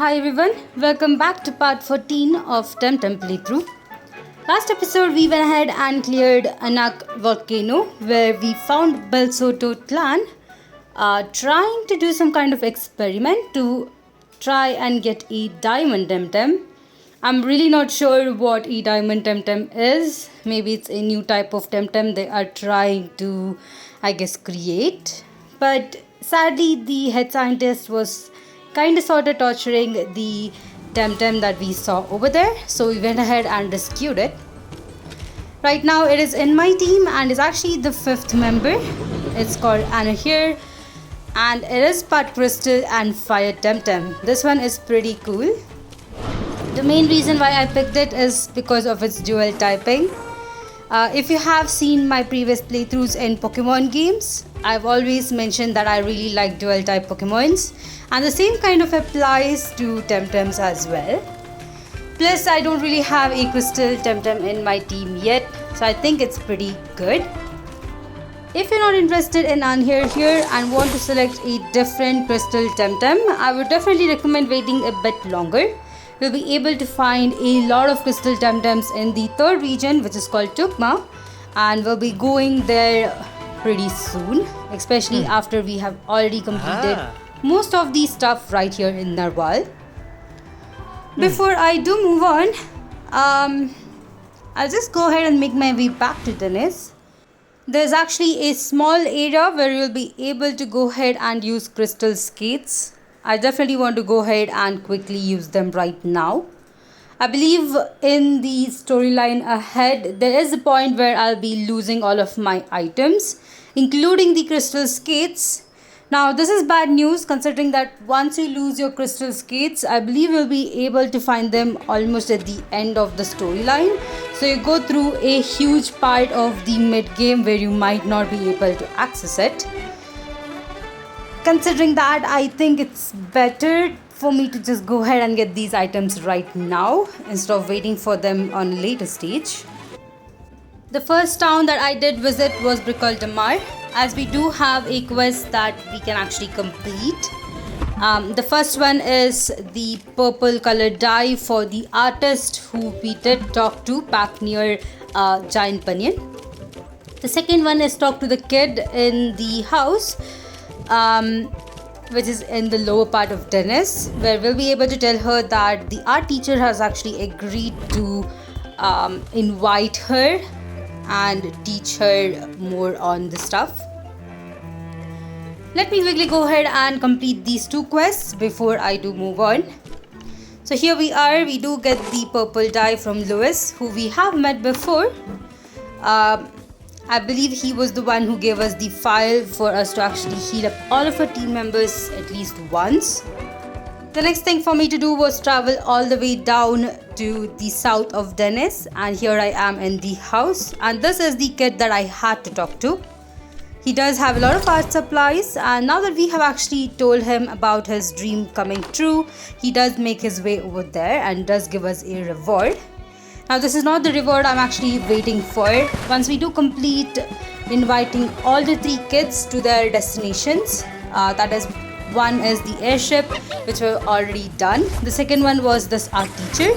Hi everyone, welcome back to part 14 of TemTem playthrough. Last episode we went ahead and cleared Anak volcano where we found Belsoto clan trying to do some kind of experiment to try and get a diamond TemTem. I'm really not sure what a diamond TemTem is. Maybe it's a new type of TemTem they are trying to, create. But sadly the head scientist was kind of sort of torturing the TemTem that we saw over there, so we went ahead and rescued it. Right now it is in my team and is actually the 5th member. It's called Anna here and it is part crystal and fire TemTem. This one is pretty cool. The main reason why I picked it is because of its dual typing. If you have seen my previous playthroughs in Pokemon games, I've always mentioned that I really like dual type Pokemons, and the same kind of applies to TemTems as well. Plus I don't really have a crystal TemTem in my team yet, so I think it's pretty good. If you're not interested in Anhir here and want to select a different crystal TemTem, I would definitely recommend waiting a bit longer. We'll be able to find a lot of crystal TemTems in the 3rd region, which is called Tukma, and we'll be going there pretty soon, especially after we have already completed most of the stuff right here in Narwal. Before I do move on, I'll just go ahead and make my way back to Dennis. There's actually a small area where you'll be able to go ahead and use crystal skates. I definitely want to go ahead and quickly use them right now. I believe in the storyline ahead, there is a point where I'll be losing all of my items, including the crystal skates. Now this is bad news considering that once you lose your crystal skates, I believe you'll be able to find them almost at the end of the storyline. So you go through a huge part of the mid game where you might not be able to access it. Considering that, I think it's better for me to just go ahead and get these items right now instead of waiting for them on a later stage. The first town that I did visit was Bricol Damar, as we do have a quest that we can actually complete. The first one is the purple colored dye for the artist who we did talk to back near Giant Banyan. The second one is talk to the kid in the house, which is in the lower part of Dennis, where we'll be able to tell her that the art teacher has actually agreed to invite her and teach her more on the stuff. Let me quickly go ahead and complete these 2 quests before I do move on. So here we are, we do get the purple dye from Lewis, who we have met before. I believe he was the one who gave us the file for us to actually heal up all of our team members at least once. The next thing for me to do was travel all the way down to the south of Dennis, and here I am in the house, and this is the kid that I had to talk to. He does have a lot of art supplies, and now that we have actually told him about his dream coming true, he does make his way over there and does give us a reward. Now this is not the reward I'm actually waiting for. Once we do complete inviting all the 3 kids to their destinations, that is, one is the airship, which we've already done. The second one was this art teacher,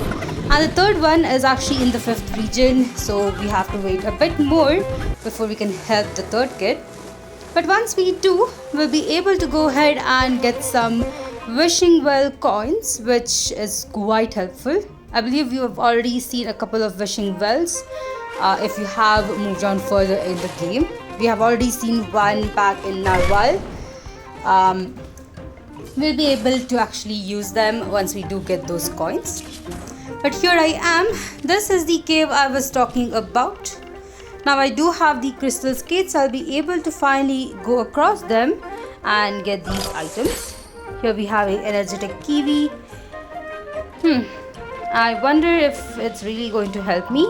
and the third one is actually in the 5th region, so we have to wait a bit more before we can help the 3rd kid. But once we do, we'll be able to go ahead and get some wishing well coins, which is quite helpful. I believe you have already seen a couple of wishing wells if you have moved on further in the game. We have already seen one back in Narwal. We'll be able to actually use them once we do get those coins. But here I am. This is the cave I was talking about. Now I do have the crystal skates. I'll be able to finally go across them and get these items. Here we have an energetic kiwi. I wonder if it's really going to help me.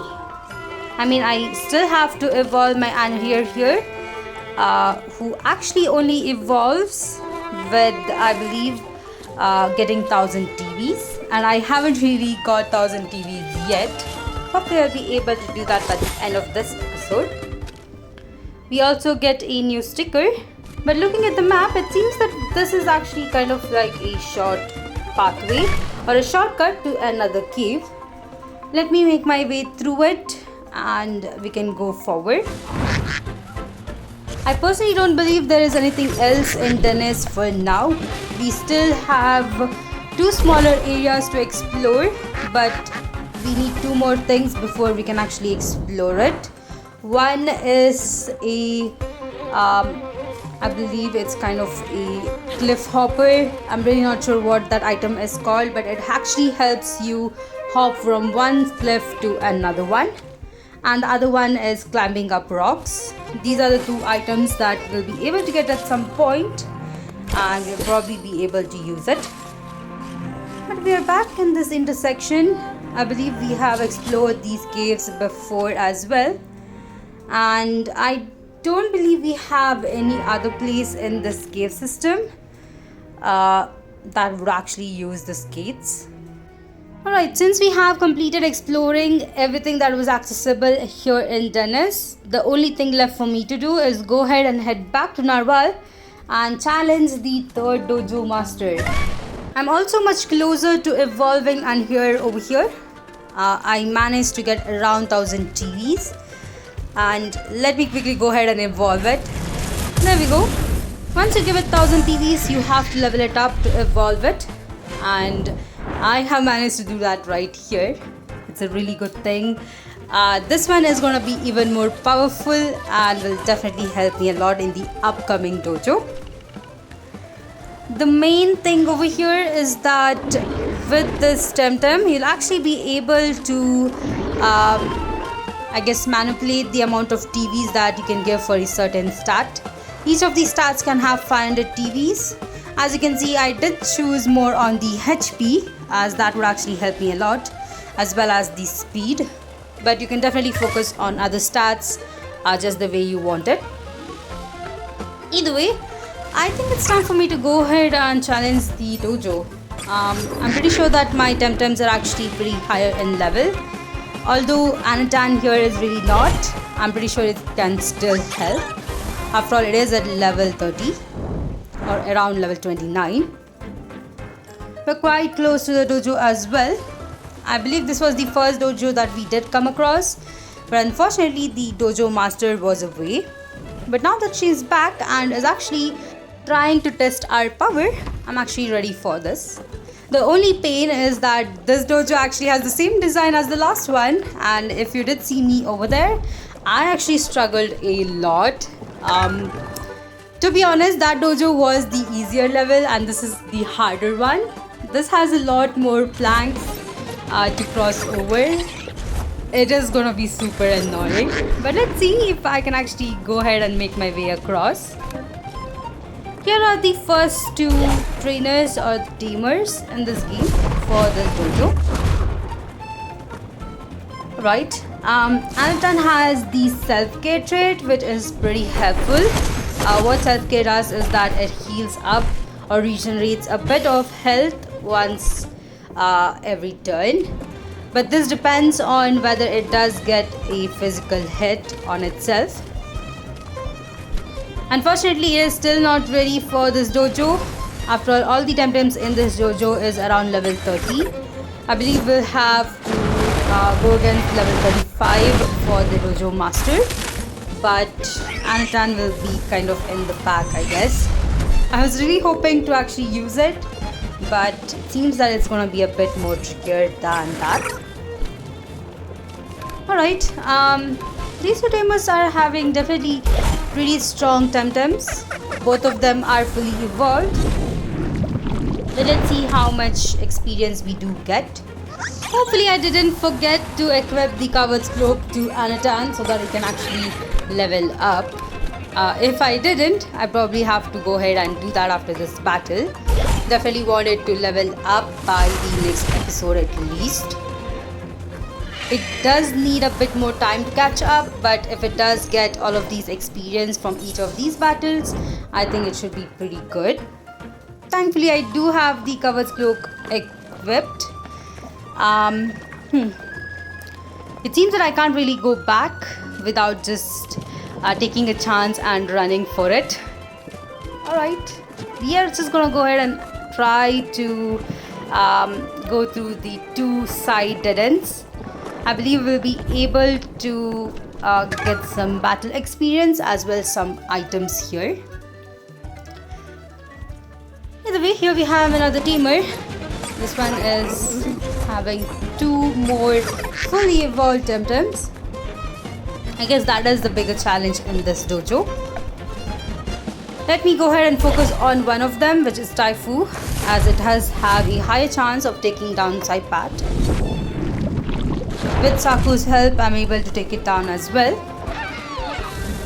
I mean, I still have to evolve my Anhir here, who actually only evolves with, I believe, getting 1000 TVs, and I haven't really got 1000 TVs yet. Hopefully I'll be able to do that by the end of this episode. We also get a new sticker, but looking at the map, it seems that this is actually kind of like a short pathway or a shortcut to another cave. Let me make my way through it and we can go forward. I personally don't believe there is anything else in Dennis for now. We still have 2 smaller areas to explore, but we need 2 more things before we can actually explore it. One is I believe it's kind of a cliff hopper. I'm really not sure what that item is called, but it actually helps you hop from one cliff to another one. And the other one is climbing up rocks. These are the 2 items that we'll be able to get at some point, and we'll probably be able to use it. But we are back in this intersection. I believe we have explored these caves before as well, and I don't believe we have any other place in this cave system that would actually use the skates. Alright, since we have completed exploring everything that was accessible here in Dennis, the only thing left for me to do is go ahead and head back to Narwhal and challenge the 3rd Dojo Master. I'm also much closer to evolving, and over here I managed to get around 1000 TVs, and let me quickly go ahead and evolve it. There we go. Once you give it 1000 TVs, you have to level it up to evolve it, and I have managed to do that right here. It's a really good thing. This one is going to be even more powerful and will definitely help me a lot in the upcoming dojo. The main thing over here is that with this TemTem, you'll actually be able to manipulate the amount of TVs that you can give for a certain stat. Each of these stats can have 500 TVs. As you can see, I did choose more on the HP, as that would actually help me a lot, as well as the speed. But you can definitely focus on other stats just the way you want it. Either way, I think it's time for me to go ahead and challenge the dojo. I'm pretty sure that my TemTems are actually pretty higher in level. Although Anatan here is really not, I'm pretty sure it can still help. After all, it is at level 30 or around level 29. We're quite close to the dojo as well. I believe this was the first dojo that we did come across, but unfortunately the dojo master was away. But now that she's back and is actually trying to test our power, I'm actually ready for this. The only pain is that this dojo actually has the same design as the last one, and if you did see me over there, I actually struggled a lot. To be honest, that dojo was the easier level and this is the harder one. This has a lot more planks to cross over. It is gonna be super annoying, but let's see if I can actually go ahead and make my way across. Here are the first 2 trainers or tamers in this game for this dojo. Right, Anatan has the self-care trait, which is pretty helpful. What self-care does is that it heals up or regenerates a bit of health once every turn. But this depends on whether it does get a physical hit on itself. Unfortunately, it is still not ready for this dojo. After all the TemTems in this dojo is around level 30. I believe we'll have to go against level 35 for the dojo master. But Anatan will be kind of in the pack, I guess. I was really hoping to actually use it, but it seems that it's going to be a bit more trickier than that. Alright, these 2 tamers are having definitely pretty strong TemTems. Both of them are fully evolved. Let's see how much experience we do get. Hopefully I didn't forget to equip the covered cloak to Anatan so that it can actually level up. If I didn't, I probably have to go ahead and do that after this battle. Definitely want it to level up by the next episode at least. It does need a bit more time to catch up, but if it does get all of these experience from each of these battles, I think it should be pretty good. Thankfully, I do have the covered cloak equipped. It seems that I can't really go back without just taking a chance and running for it. Alright, we are just gonna go ahead and try to go through the 2 side dead ends. I believe we'll be able to get some battle experience as well as some items here. Either way, here we have another tamer. This one is having 2 more fully evolved TemTems. I guess that is the bigger challenge in this dojo. Let me go ahead and focus on one of them, which is Taifu, as it has have a higher chance of taking down Saipat. With Saku's help, I'm able to take it down as well.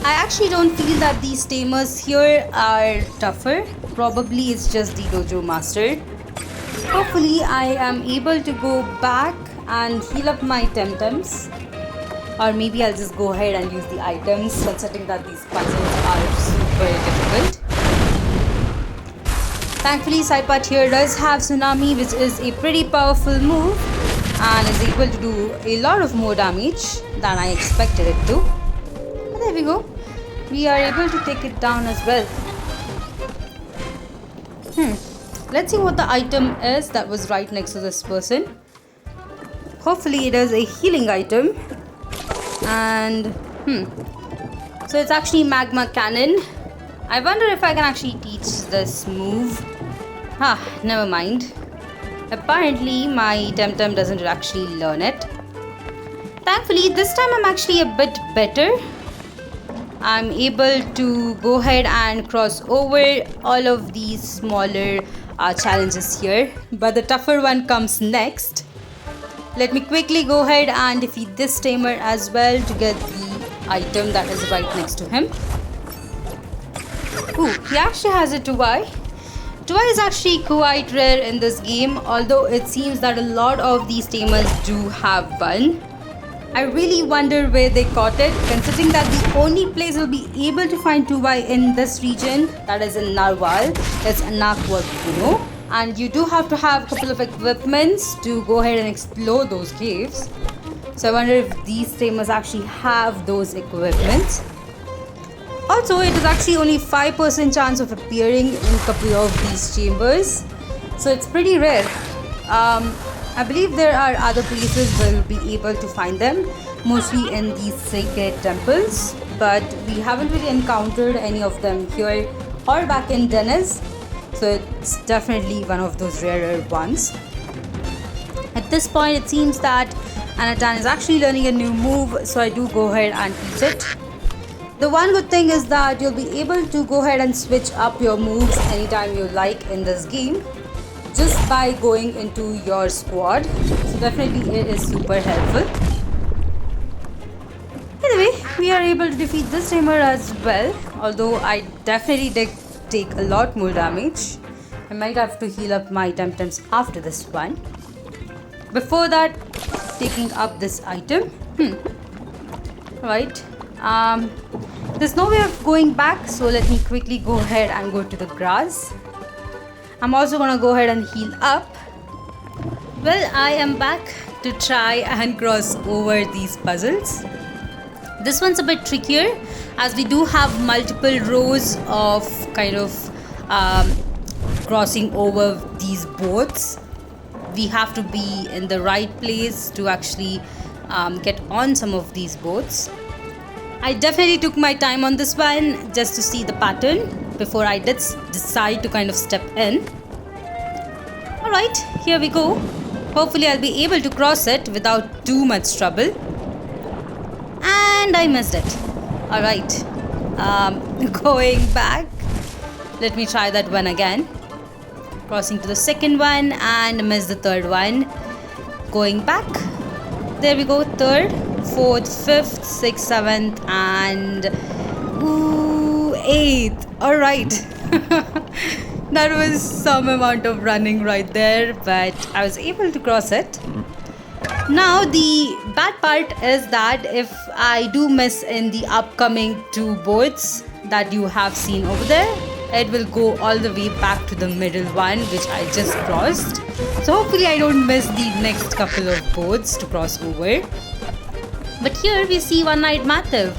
I actually don't feel that these tamers here are tougher. Probably it's just the dojo master. Hopefully I am able to go back and heal up my TemTems. Or maybe I'll just go ahead and use the items, considering that these puzzles are super difficult. Thankfully, Saipat here does have Tsunami, which is a pretty powerful move and is able to do a lot of more damage than I expected it to. And there we go. We are able to take it down as well. Let's see what the item is that was right next to this person. Hopefully it is a healing item. And so it's actually Magma Cannon. I wonder if I can actually teach this move. Never mind. Apparently my TemTem doesn't actually learn it. Thankfully this time I'm actually a bit better. I'm able to go ahead and cross over all of these smaller challenges here, but the tougher one comes next. Let me quickly go ahead and defeat this tamer as well to get the item that is right next to him. Ooh, he actually has a Tuwai. Tuwai is actually quite rare in this game, although it seems that a lot of these tamers do have one. I really wonder where they caught it, considering that the only place we'll be able to find Tuwai in this region, that is in Narwal, is Anak Volcano. And you do have to have a couple of equipments to go ahead and explore those caves. So I wonder if these tamers actually have those equipments. Also, it is actually only 5% chance of appearing in a couple of these chambers. So it's pretty rare. I believe there are other places where we'll be able to find them, mostly in these sacred temples. But we haven't really encountered any of them here or back in Dennis. So it's definitely one of those rarer ones. At this point, it seems that Anatan is actually learning a new move, so I do go ahead and teach it. The one good thing is that you'll be able to go ahead and switch up your moves anytime you like in this game, just by going into your squad. So definitely it is super helpful. Anyway, we are able to defeat this tamer as well, although I definitely did take a lot more damage. I might have to heal up my TemTems after this one. Before that, taking up this item. Right. There's no way of going back, so let me quickly go ahead and go to the grass. I'm also gonna go ahead and heal up. Well, I am back to try and cross over these puzzles. This one's a bit trickier, as we do have multiple rows of kind of crossing over these boats. We have to be in the right place to actually get on some of these boats. I definitely took my time on this one just to see the pattern before I did decide to kind of step in. Alright, here we go. Hopefully I'll be able to cross it without too much trouble. And I missed it. Alright, going back. Let me try that one again. Crossing to the second one and miss the third one. Going back. There we go, third, fourth, fifth, sixth, seventh, and eighth. Alright. That was some amount of running right there, but I was able to cross it. Now the bad part is that if I do miss in the upcoming 2 boats that you have seen over there, it will go all the way back to the middle one which I just crossed. So hopefully I don't miss the next couple of boats to cross over. But here we see One-Eyed Matthew.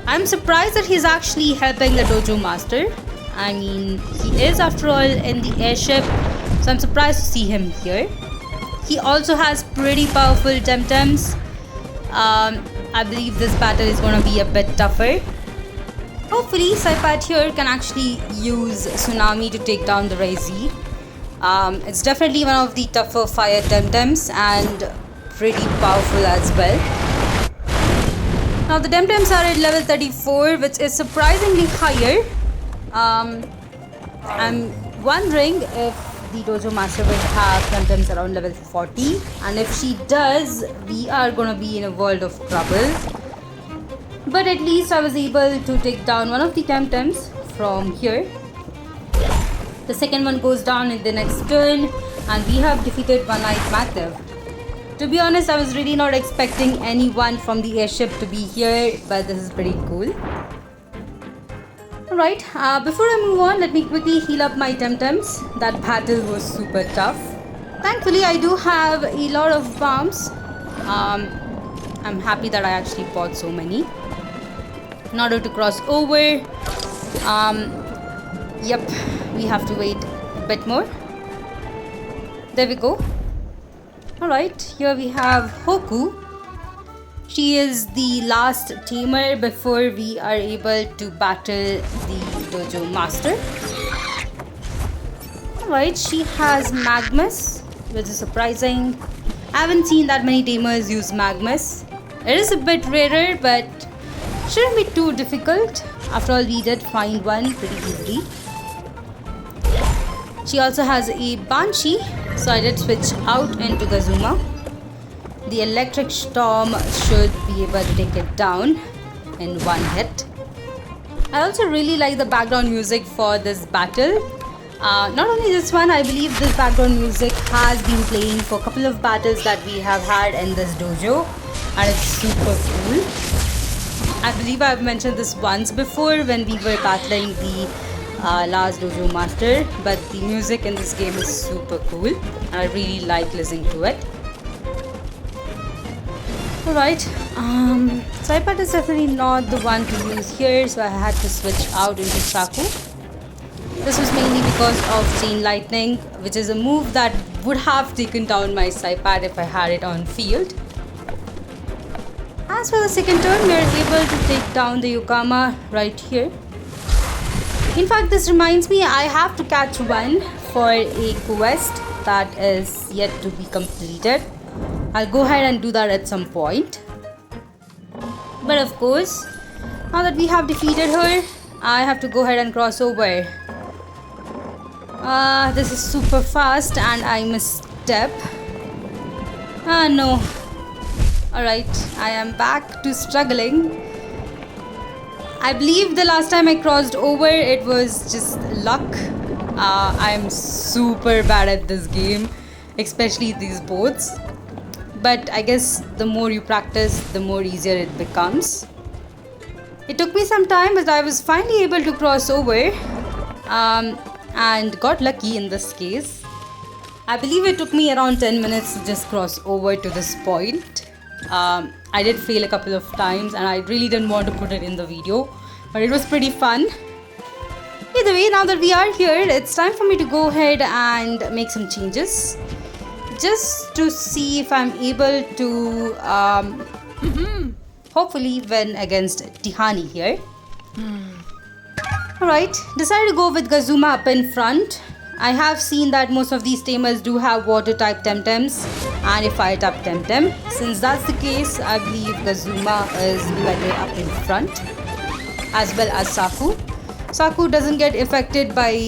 I'm surprised that he's actually helping the dojo master. I mean, he is after all in the airship, So I'm surprised to see him here. He also has pretty powerful TemTems. I believe this battle is going to be a bit tougher. Hopefully, Saipat here can actually use Tsunami to take down the Raizi. It's definitely one of the tougher fire TemTems and pretty powerful as well. Now the TemTems are at level 34, which is surprisingly higher. I'm wondering if the Dojo Master will have TemTems around level 40, and if she does, we are gonna be in a world of trouble. But at least I was able to take down one of the TemTems from here. The second one goes down in the next turn, and we have defeated One Night Matthew. To be honest, I was really not expecting anyone from the airship to be here, but this is pretty cool. Alright, before I move on, let me quickly heal up my TemTems. That battle was super tough. Thankfully, I do have a lot of bombs. I'm happy that I actually bought so many. In order to cross over, yep, we have to wait a bit more. There we go. Alright, here we have Hoku. She is the last tamer before we are able to battle the Dojo Master. Alright, she has Magmus, which is surprising. I haven't seen that many tamers use Magmus. It is a bit rarer, but shouldn't be too difficult. After all, we did find one pretty easily. She also has a Banshee, so I did switch out into Gazuma. The electric storm should be able to take it down in one hit. I also really like the background music for this battle. Not only this one, I believe this background music has been playing for a couple of battles that we have had in this dojo, and it's super cool. I believe I've mentioned this once before when we were battling the last Dojo Master, but the music in this game is super cool and I really like listening to it. Alright, Saipat is definitely not the one to use here, so I had to switch out into Saku. This was mainly because of Chain Lightning, which is a move that would have taken down my Saipat if I had it on field. As for the second turn, we are able to take down the Yokama right here. In fact, this reminds me, I have to catch one for a quest that is yet to be completed. I'll go ahead and do that at some point. But of course, now that we have defeated her, I have to go ahead and cross over. This is super fast and I misstep. No. Alright, I am back to struggling. I believe the last time I crossed over, it was just luck. I am super bad at this game, especially these boats. But I guess the more you practice, the more easier it becomes. It took me some time, but I was finally able to cross over and got lucky in this case. I believe it took me around 10 minutes to just cross over to this point. I did fail a couple of times and I really didn't want to put it in the video, but it was pretty fun. Either way, now that we are here, it's time for me to go ahead and make some changes just to see if I'm able to hopefully win against Tihani here. Alright, decided to go with Gazuma up in front. I have seen that most of these tamers do have water type TemTems and a fire type TemTem. Since that's the case, I believe Gazuma is better up in front, as well as Saku. Saku doesn't get affected by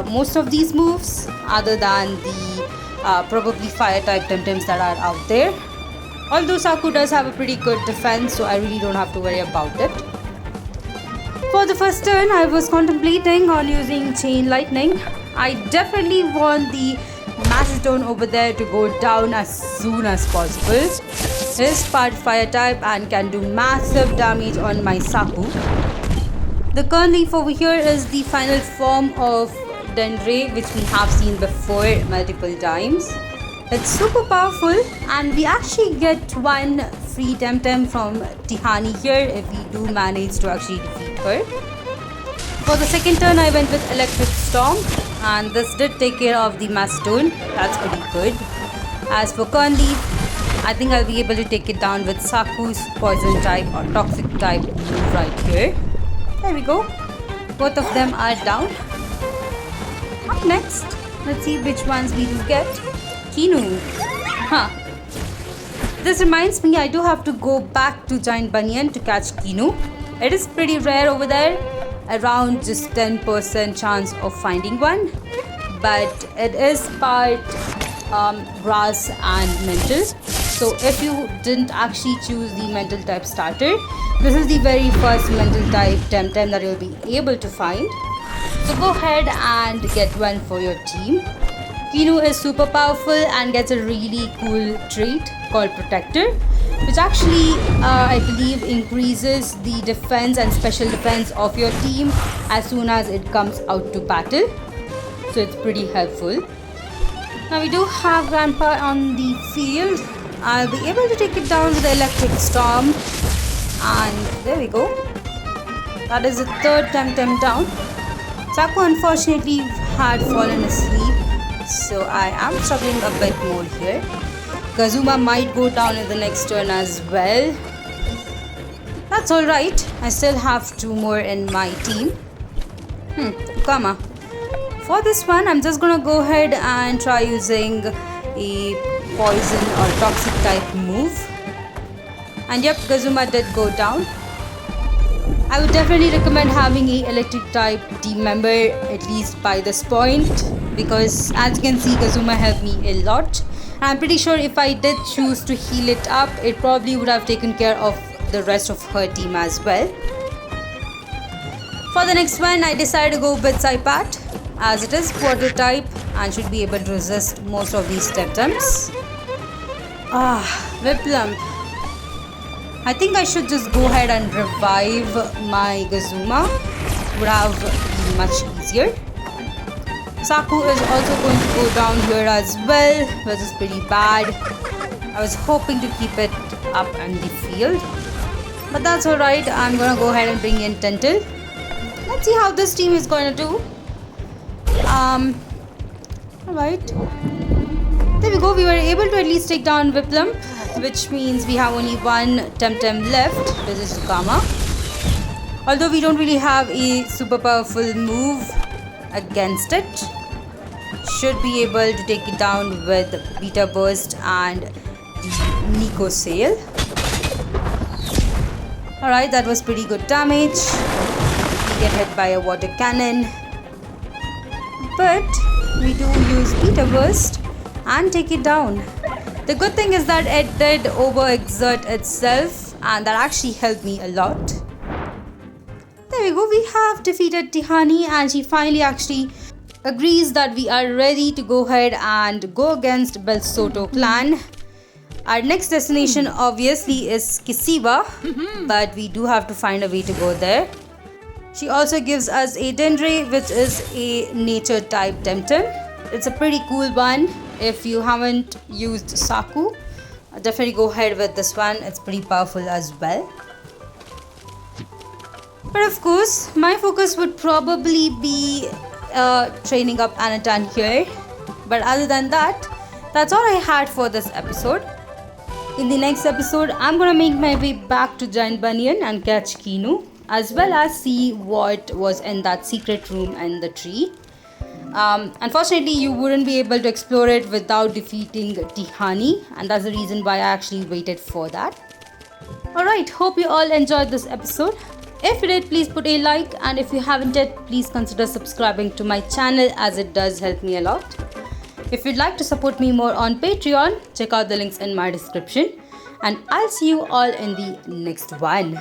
most of these moves other than the probably fire type TemTems that are out there. Although Saku does have a pretty good defense, so I really don't have to worry about it. For the first turn, I was contemplating on using Chain Lightning. I definitely want the Master Stone over there to go down as soon as possible. It is part fire type and can do massive damage on my Saku. The current leaf over here is the final form of Dendre, which we have seen before multiple times. It's super powerful and we actually get one free TemTem from Tihani here if we do manage to actually defeat her. For the second turn, I went with Electric Storm. And this did take care of the Macedon. That's pretty good. As for Conleaf, I think I'll be able to take it down with Saku's poison type or toxic type move right here. There we go. Both of them are down. Up next, let's see which ones we do get. Kinu. This reminds me, I do have to go back to Giant Banyan to catch Kinu. It is pretty rare over there, around just 10% chance of finding one. But it is part grass and mental. So if you didn't actually choose the mental type starter, this is the very first mental type TemTem that you'll be able to find. So go ahead and get one for your team. Kinu is super powerful and gets a really cool trait called Protector, which actually I believe increases the defense and special defense of your team as soon as it comes out to battle. So it's pretty helpful. Now we do have Grandpa on the field. I'll be able to take it down with the Electric Storm. And there we go. That is the third TemTem down. Saku unfortunately had fallen asleep, so I am struggling a bit more here. Kazuma might go down in the next turn as well. That's alright. I still have 2 more in my team. Kama. For this one, I'm just gonna go ahead and try using a poison or toxic type move. And yep, Kazuma did go down. I would definitely recommend having a electric type team member at least by this point, because as you can see, Kazuma helped me a lot. And I'm pretty sure if I did choose to heal it up, it probably would have taken care of the rest of her team as well. For the next one, I decided to go with Saipat, as it is water type and should be able to resist most of these TemTems. Whiplump. I think I should just go ahead and revive my Kazuma. Would have been much easier. Saku is also going to go down here as well, which is pretty bad. I was hoping to keep it up in the field, but that's alright. I'm gonna go ahead and bring in Tentil. Let's see how this team is going to do. Alright. There we go. We were able to at least take down Whiplump, which means we have only one TemTem left, which is Kama. Although we don't really have a super powerful move against it, should be able to take it down with Beta Burst and the Nico Sail. Alright, that was pretty good damage. We get hit by a water cannon, but we do use Beta Burst and take it down. The good thing is that it did overexert itself, and that actually helped me a lot. There we go, we have defeated Tihani, and she finally actually agrees that we are ready to go ahead and go against Belsoto clan. Our next destination obviously is Kisiwa, but we do have to find a way to go there. She also gives us a Dendre, which is a nature type TemTem. It's a pretty cool one. If you haven't used Saku, definitely go ahead with this one. It's pretty powerful as well. But of course, my focus would probably be training up Anatan here. But other than that, that's all I had for this episode. In the next episode, I'm gonna make my way back to Giant Banyan and catch Kinu, as well as see what was in that secret room in the tree. Unfortunately, you wouldn't be able to explore it without defeating Tihani, and that's the reason why I actually waited for that. Alright, hope you all enjoyed this episode. If you did, please put a like, and if you haven't yet, please consider subscribing to my channel, as it does help me a lot. If you'd like to support me more on Patreon, check out the links in my description, and I'll see you all in the next one.